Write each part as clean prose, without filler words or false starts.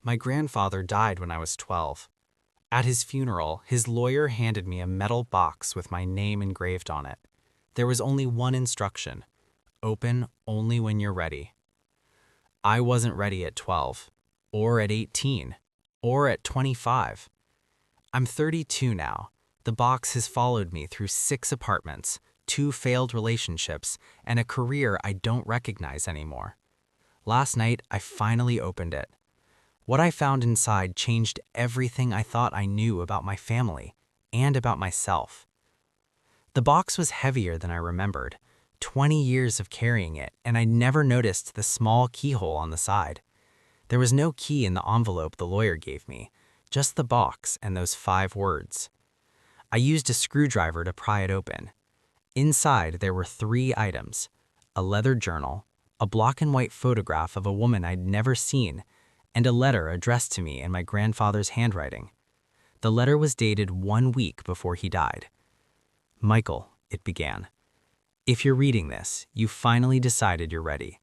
My grandfather died when I was 12. At his funeral, his lawyer handed me a metal box with my name engraved on it. There was only one instruction: open only when you're ready. I wasn't ready at 12, or at 18, or at 25. I'm 32 now. The box has followed me through 6 apartments, 2 failed relationships, and a career I don't recognize anymore. Last night, I finally opened it. What I found inside changed everything I thought I knew about my family and about myself. The box was heavier than I remembered. 20 years of carrying it, and I never noticed the small keyhole on the side. There was no key in the envelope the lawyer gave me, just the box and those 5 words. I used a screwdriver to pry it open. Inside, there were 3 items: a leather journal, a black and white photograph of a woman I'd never seen, and a letter addressed to me in my grandfather's handwriting. The letter was dated 1 week before he died. "Michael," it began, "if you're reading this, you finally decided you're ready.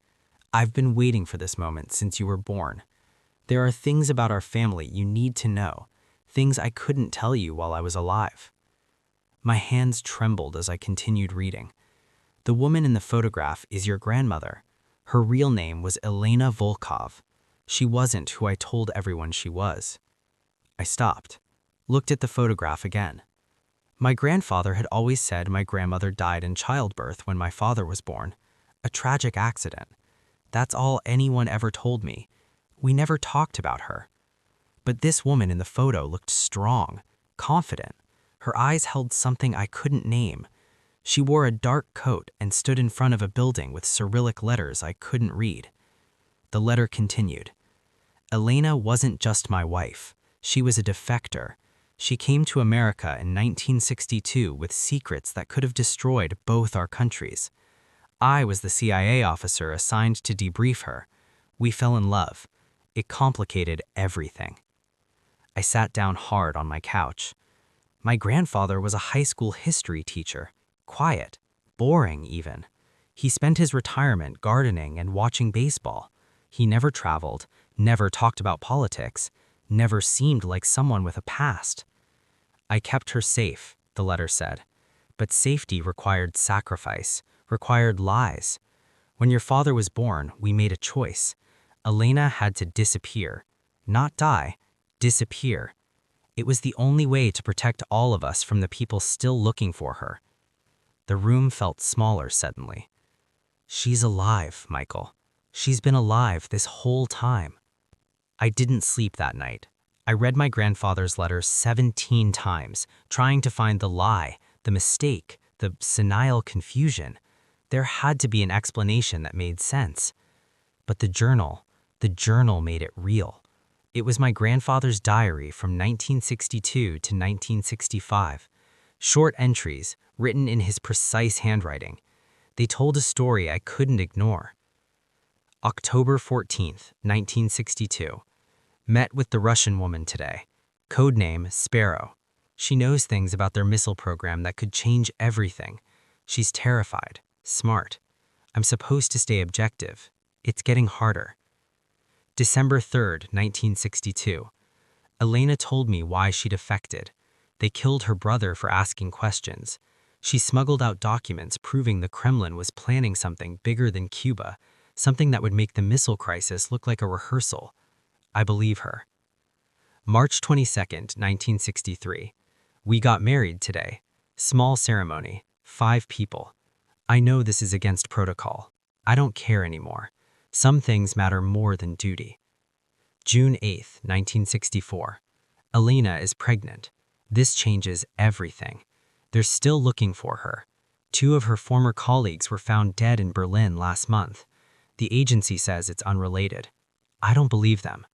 I've been waiting for this moment since you were born. There are things about our family you need to know, things I couldn't tell you while I was alive." My hands trembled as I continued reading. "The woman in the photograph is your grandmother. Her real name was Elena Volkov. She wasn't who I told everyone she was." I stopped, looked at the photograph again. My grandfather had always said my grandmother died in childbirth when my father was born. A tragic accident. That's all anyone ever told me. We never talked about her. But this woman in the photo looked strong, confident. Her eyes held something I couldn't name. She wore a dark coat and stood in front of a building with Cyrillic letters I couldn't read. The letter continued. "Elena wasn't just my wife. She was a defector. She came to America in 1962 with secrets that could have destroyed both our countries. I was the CIA officer assigned to debrief her. We fell in love. It complicated everything." I sat down hard on my couch. My grandfather was a high school history teacher, quiet, boring even. He spent his retirement gardening and watching baseball. He never traveled, never talked about politics, never seemed like someone with a past. "I kept her safe," the letter said. "But safety required sacrifice, required lies. When your father was born, we made a choice. Elena had to disappear. Not die, disappear. It was the only way to protect all of us from the people still looking for her." The room felt smaller suddenly. "She's alive, Michael. She's been alive this whole time." I didn't sleep that night. I read my grandfather's letter 17 times, trying to find the lie, the mistake, the senile confusion. There had to be an explanation that made sense. But the journal made it real. It was my grandfather's diary from 1962 to 1965. Short entries, written in his precise handwriting. They told a story I couldn't ignore. October 14th, 1962. Met with the Russian woman today. Codename Sparrow. She knows things about their missile program that could change everything. She's terrified, smart. I'm supposed to stay objective. It's getting harder. December 3rd, 1962. Elena told me why she defected. They killed her brother for asking questions. She smuggled out documents proving the Kremlin was planning something bigger than Cuba, something that would make the missile crisis look like a rehearsal. I believe her. March 22nd, 1963. We got married today. Small ceremony, 5 people. I know this is against protocol. I don't care anymore. Some things matter more than duty. June 8th, 1964. Elena is pregnant. This changes everything. They're still looking for her. 2 of her former colleagues were found dead in Berlin last month. The agency says it's unrelated. I don't believe them.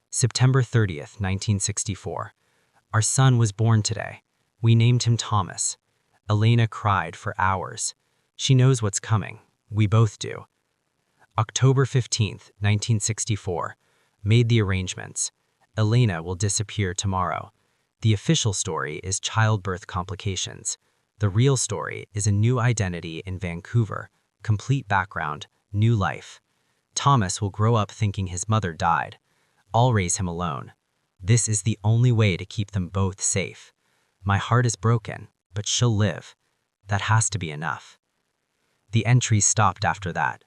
September 30th, 1964. Our son was born today. We named him Thomas. Elena cried for hours. She knows what's coming. We both do. October 15th, 1964. Made the arrangements. Elena will disappear tomorrow. The official story is childbirth complications. The real story is a new identity in Vancouver, complete background, new life. Thomas will grow up thinking his mother died. I'll raise him alone. This is the only way to keep them both safe. My heart is broken, but she'll live. That has to be enough." The entries stopped after that.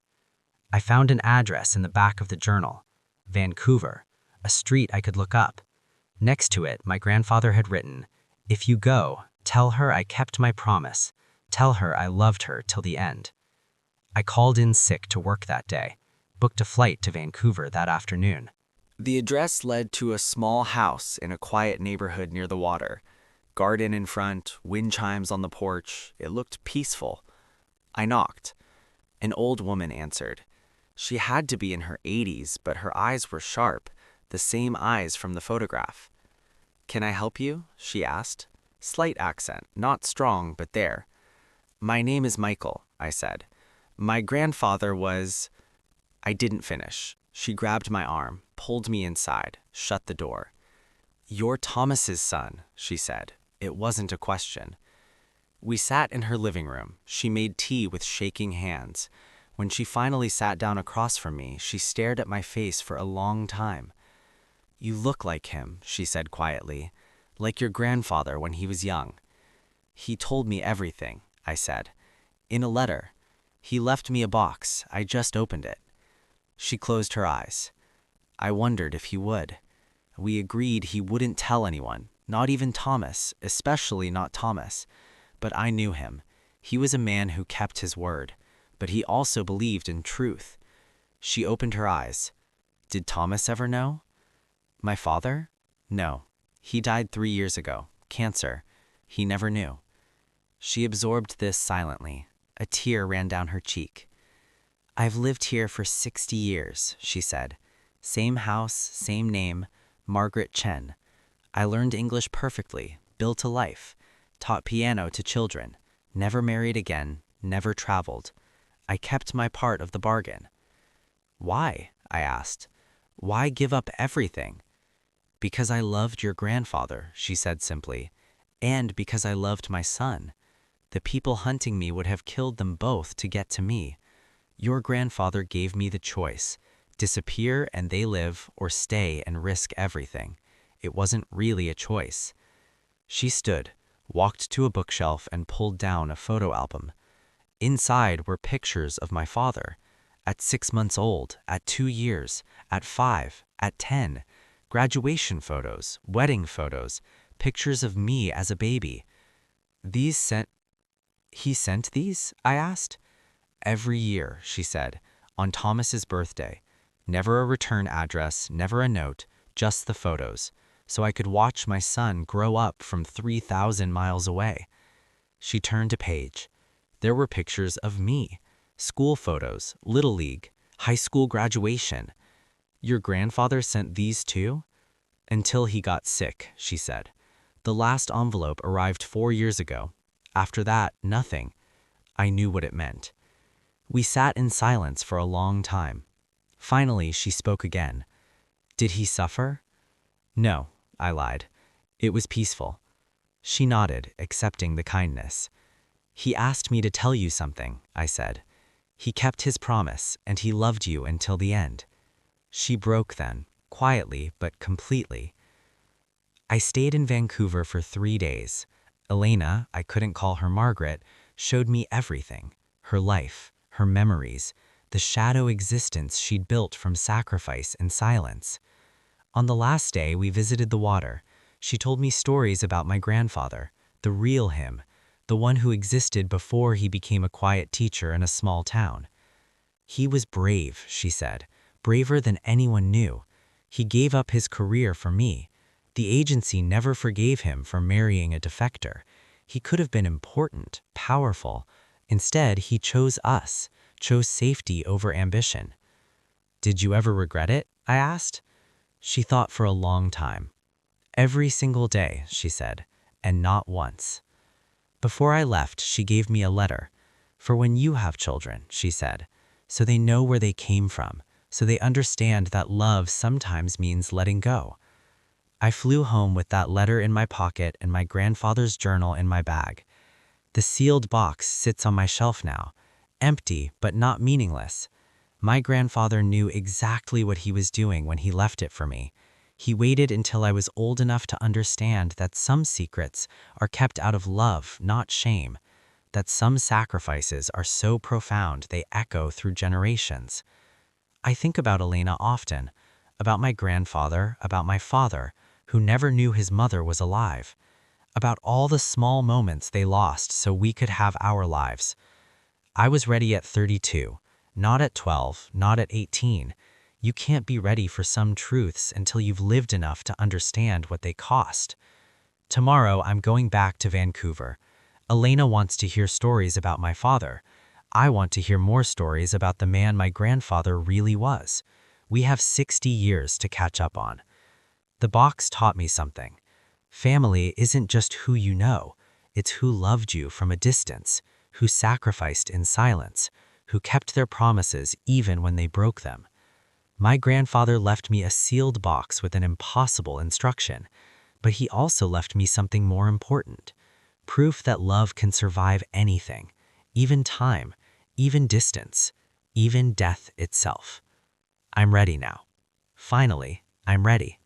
I found an address in the back of the journal, Vancouver, a street I could look up. Next to it, my grandfather had written, "If you go, tell her I kept my promise. Tell her I loved her till the end." I called in sick to work that day, booked a flight to Vancouver that afternoon. The address led to a small house in a quiet neighborhood near the water. Garden in front, wind chimes on the porch. It looked peaceful. I knocked. An old woman answered. She had to be in her 80s, but her eyes were sharp, the same eyes from the photograph. "Can I help you?" she asked. Slight accent, not strong, but there. "My name is Michael," I said. "My grandfather was—" I didn't finish. She grabbed my arm, pulled me inside, shut the door. "You're Thomas's son," she said. It wasn't a question. We sat in her living room. She made tea with shaking hands. When she finally sat down across from me, she stared at my face for a long time. "You look like him," she said quietly, "like your grandfather when he was young." "He told me everything," I said. "In a letter. He left me a box. I just opened it." She closed her eyes. "I wondered if he would. We agreed he wouldn't tell anyone, not even Thomas, especially not Thomas. But I knew him. He was a man who kept his word, but he also believed in truth." She opened her eyes. "Did Thomas ever know?" "My father? No. He died 3 years ago. Cancer. He never knew." She absorbed this silently. A tear ran down her cheek. "I've lived here for 60 years, she said. "Same house, same name, Margaret Chen. I learned English perfectly, built a life, taught piano to children, never married again, never traveled. I kept my part of the bargain." "Why?" I asked. "Why give up everything?" "Because I loved your grandfather," she said simply, "and because I loved my son. The people hunting me would have killed them both to get to me. Your grandfather gave me the choice, disappear and they live, or stay and risk everything. It wasn't really a choice." She stood, walked to a bookshelf and pulled down a photo album. Inside were pictures of my father, at 6 months old, at 2 years, at 5, at 10, graduation photos, wedding photos, pictures of me as a baby. He sent these?" I asked. "Every year," she said, "on Thomas's birthday. Never a return address, never a note, just the photos, so I could watch my son grow up from 3,000 miles away." She turned a page. There were pictures of me, school photos, Little League, high school graduation. "Your grandfather sent these too?" "Until he got sick," she said. "The last envelope arrived 4 years ago. After that, nothing." I knew what it meant. We sat in silence for a long time. Finally, she spoke again. "Did he suffer?" "No," I lied. "It was peaceful." She nodded, accepting the kindness. "He asked me to tell you something," I said. "He kept his promise, and he loved you until the end." She broke then, quietly but completely. I stayed in Vancouver for 3 days. Elena, I couldn't call her Margaret, showed me everything. Her life, her memories, the shadow existence she'd built from sacrifice and silence. On the last day, we visited the water. She told me stories about my grandfather, the real him, the one who existed before he became a quiet teacher in a small town. "He was brave," she said, "braver than anyone knew. He gave up his career for me. The agency never forgave him for marrying a defector. He could have been important, powerful. Instead, he chose us, chose safety over ambition." "Did you ever regret it?" I asked. She thought for a long time. "Every single day," she said, "and not once." Before I left, she gave me a letter. "For when you have children," she said, "so they know where they came from, so they understand that love sometimes means letting go." I flew home with that letter in my pocket and my grandfather's journal in my bag. The sealed box sits on my shelf now, empty but not meaningless. My grandfather knew exactly what he was doing when he left it for me. He waited until I was old enough to understand that some secrets are kept out of love, not shame, that some sacrifices are so profound they echo through generations. I think about Elena often, about my grandfather, about my father, who never knew his mother was alive, about all the small moments they lost so we could have our lives. I was ready at 32, not at 12, not at 18. You can't be ready for some truths until you've lived enough to understand what they cost. Tomorrow, I'm going back to Vancouver. Elena wants to hear stories about my father. I want to hear more stories about the man my grandfather really was. We have 60 years to catch up on. The box taught me something. Family isn't just who you know, it's who loved you from a distance, who sacrificed in silence, who kept their promises even when they broke them. My grandfather left me a sealed box with an impossible instruction, but he also left me something more important. Proof that love can survive anything, even time, even distance, even death itself. I'm ready now. Finally, I'm ready.